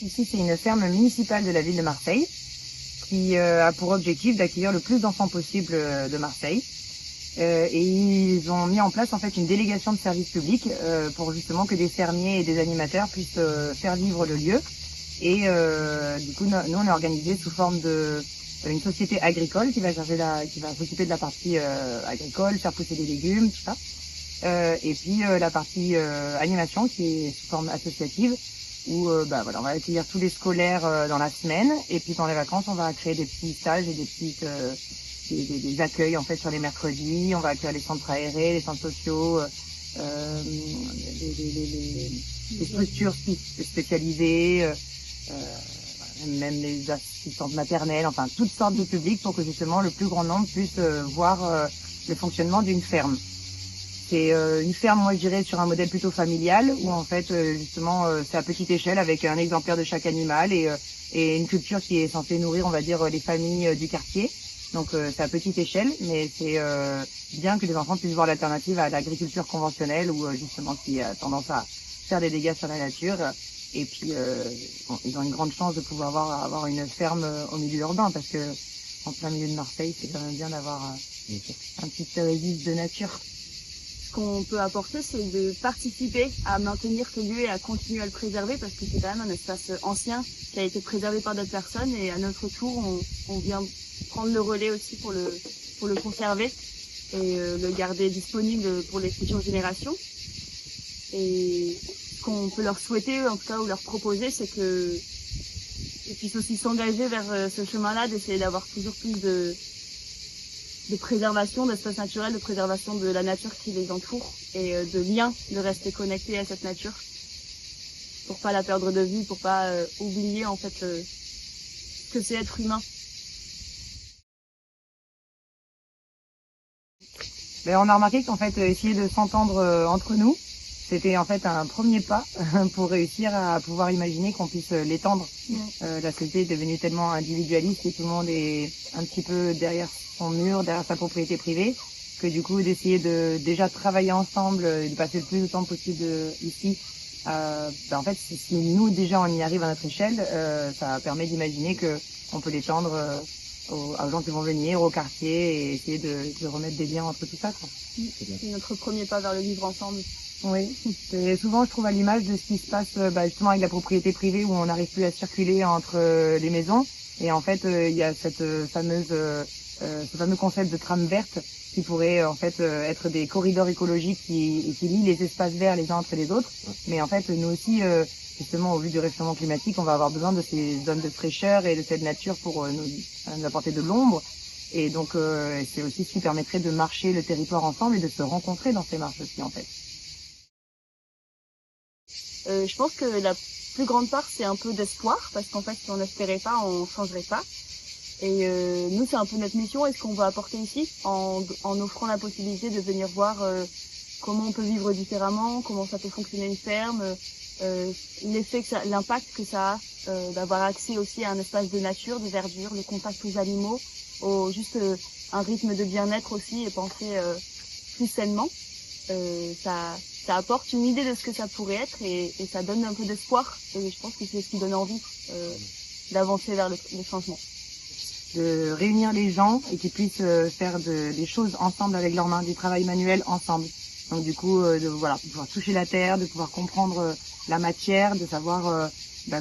Ici, c'est une ferme municipale de la ville de Marseille qui a pour objectif d'accueillir le plus d'enfants possible de Marseille. Et ils ont mis en place en fait une délégation de service public pour justement que des fermiers et des animateurs puissent faire vivre le lieu. Et du coup, nous on est organisé sous forme de une société agricole qui va s'occuper de la partie agricole, faire pousser des légumes, tout ça. Et puis la partie animation qui est sous forme associative où voilà, on va accueillir tous les scolaires dans la semaine et puis dans les vacances on va créer des petits stages et des petites des accueils en fait sur les mercredis. On va accueillir les centres aérés, les centres sociaux, les structures spécialisées, même les assistantes maternelles, enfin toutes sortes de publics pour que justement le plus grand nombre puisse voir le fonctionnement d'une ferme. C'est une ferme, moi je dirais, sur un modèle plutôt familial, où en fait justement c'est à petite échelle avec un exemplaire de chaque animal et une culture qui est censée nourrir, on va dire, les familles du quartier. Donc c'est à petite échelle, mais c'est bien que les enfants puissent voir l'alternative à l'agriculture conventionnelle, où justement qui a tendance à faire des dégâts sur la nature. Et puis ils ont une grande chance de pouvoir avoir une ferme au milieu urbain, parce que en plein milieu de Marseille, c'est quand même bien d'avoir un petit registre de nature. Ce qu'on peut apporter, c'est de participer à maintenir ce lieu et à continuer à le préserver, parce que c'est quand même un espace ancien qui a été préservé par d'autres personnes, et à notre tour, on vient prendre le relais aussi pour le conserver et le garder disponible pour les futures générations. Et ce qu'on peut leur souhaiter, en tout cas, ou leur proposer, c'est que ils puissent aussi s'engager vers ce chemin-là, d'essayer d'avoir toujours plus de préservation d'espaces naturels, de préservation de la nature qui les entoure et de liens, de rester connectés à cette nature pour pas la perdre de vue, pour pas oublier en fait ce que c'est être humain. Ben, on a remarqué qu'en fait essayer de s'entendre entre nous, c'était en fait un premier pas pour réussir à pouvoir imaginer qu'on puisse l'étendre. La société est devenue tellement individualiste et tout le monde est un petit peu derrière son mur, derrière sa propriété privée, que du coup d'essayer de déjà travailler ensemble, de passer le plus de temps possible ici. En fait, si nous déjà on y arrive à notre échelle, ça permet d'imaginer que on peut l'étendre aux gens qui vont venir, au quartier, et essayer de remettre des liens entre tout ça, quoi. C'est notre premier pas vers le vivre ensemble. Oui, et souvent je trouve à l'image de ce qui se passe justement avec la propriété privée, où on n'arrive plus à circuler entre les maisons, et en fait il y a cette ce fameux concept de trame verte qui pourrait en fait être des corridors écologiques qui lient les espaces verts les uns entre les autres. Mais en fait nous aussi justement au vu du réchauffement climatique, on va avoir besoin de ces zones de fraîcheur et de cette nature pour nous apporter de l'ombre. Et donc c'est aussi ce qui permettrait de marcher le territoire ensemble et de se rencontrer dans ces marches aussi en fait. Je pense que la plus grande part, c'est un peu d'espoir, parce qu'en fait, si on n'espérait pas, on changerait pas. Et nous, c'est un peu notre mission, et ce qu'on veut apporter ici, en offrant la possibilité de venir voir comment on peut vivre différemment, comment ça peut fonctionner une ferme, l'effet l'impact que ça a d'avoir accès aussi à un espace de nature, de verdure, le contact aux animaux, juste un rythme de bien-être aussi, et penser plus sainement. Ça apporte une idée de ce que ça pourrait être, et ça donne un peu d'espoir, et je pense que c'est ce qui donne envie d'avancer vers le changement. De réunir les gens et qu'ils puissent faire des choses ensemble avec leurs mains, du travail manuel ensemble. Donc du coup, de pouvoir toucher la terre, de pouvoir comprendre la matière, de savoir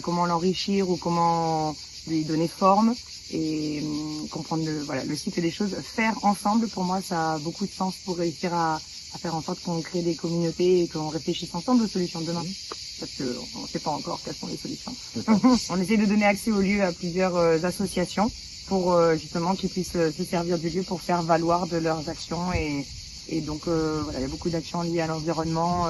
comment l'enrichir ou comment lui donner forme, et comprendre le cycle des choses. Faire ensemble, pour moi, ça a beaucoup de sens pour réussir à faire en sorte qu'on crée des communautés et qu'on réfléchisse ensemble aux solutions de demain. Parce qu'on ne sait pas encore quelles sont les solutions. On essaie de donner accès au lieu à plusieurs associations pour justement qu'ils puissent se servir du lieu pour faire valoir de leurs actions. Et donc il y a beaucoup d'actions liées à l'environnement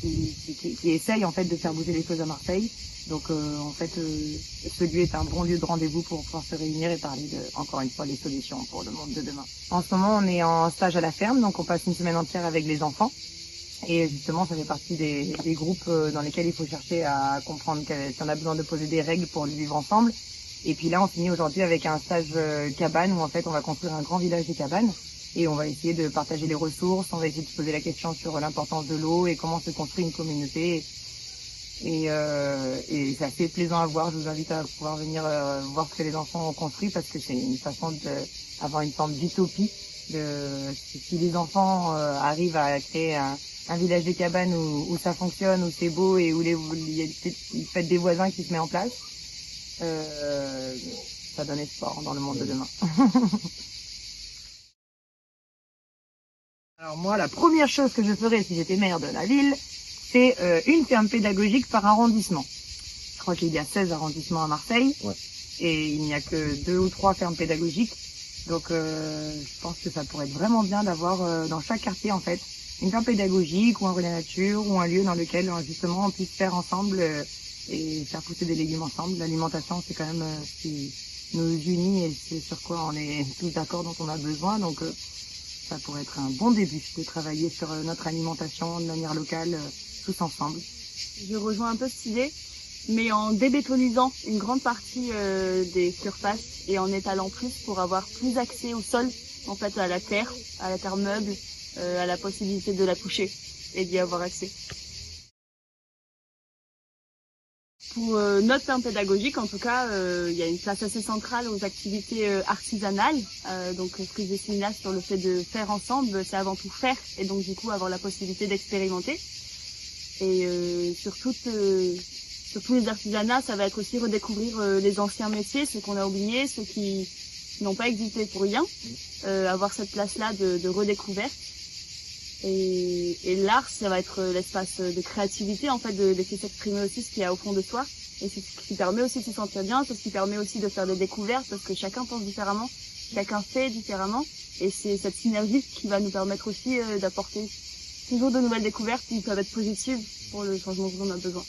qui essayent en fait de faire bouger les choses à Marseille. Donc ce lieu est un bon lieu de rendez-vous pour pouvoir se réunir et parler encore une fois des solutions pour le monde de demain. En ce moment, on est en stage à la ferme, donc on passe une semaine entière avec les enfants. Et justement, ça fait partie des groupes dans lesquels il faut chercher à comprendre si on a besoin de poser des règles pour le vivre ensemble. Et puis là, on finit aujourd'hui avec un stage cabane où en fait on va construire un grand village de cabanes. Et on va essayer de partager les ressources, on va essayer de se poser la question sur l'importance de l'eau et comment se construit une communauté Et c'est assez plaisant à voir. Je vous invite à pouvoir venir voir ce que les enfants ont construit parce que c'est une façon d'avoir une forme d'utopie. Si les enfants arrivent à créer un village de cabanes où ça fonctionne, où c'est beau et où il y a une fête des voisins qui se met en place, ça donne espoir dans le monde de demain. Alors moi, la première chose que je ferais si j'étais maire de la ville, c'est une ferme pédagogique par arrondissement. Je crois qu'il y a 16 arrondissements à Marseille, ouais. Et il n'y a que 2 ou 3 fermes pédagogiques. Donc je pense que ça pourrait être vraiment bien d'avoir dans chaque quartier en fait une ferme pédagogique ou un relais nature ou un lieu dans lequel justement on puisse faire ensemble et faire pousser des légumes ensemble. L'alimentation, c'est quand même ce qui nous unit et c'est sur quoi on est tous d'accord, dont on a besoin. Donc ça pourrait être un bon début de travailler sur notre alimentation de manière locale tous ensemble. Je rejoins un peu cette idée, mais en débétonisant une grande partie des surfaces et en étalant plus pour avoir plus accès au sol, en fait à la terre meuble, à la possibilité de la toucher et d'y avoir accès. Pour notre ferme pédagogique, en tout cas, il y a une place assez centrale aux activités artisanales. Donc ce que je suis là sur le fait de faire ensemble, c'est avant tout faire et donc du coup avoir la possibilité d'expérimenter. Et sur tous les artisanats, ça va être aussi redécouvrir les anciens métiers, ceux qu'on a oubliés, ceux qui n'ont pas existé pour rien, avoir cette place-là de redécouverte. Et l'art, ça va être l'espace de créativité, en fait, de laisser s'exprimer aussi ce qu'il y a au fond de soi. Et c'est ce qui permet aussi de se sentir bien, c'est ce qui permet aussi de faire des découvertes, parce que chacun pense différemment, chacun fait différemment. Et c'est cette synergie qui va nous permettre aussi d'apporter toujours de nouvelles découvertes qui peuvent être positives pour le changement dont on a besoin.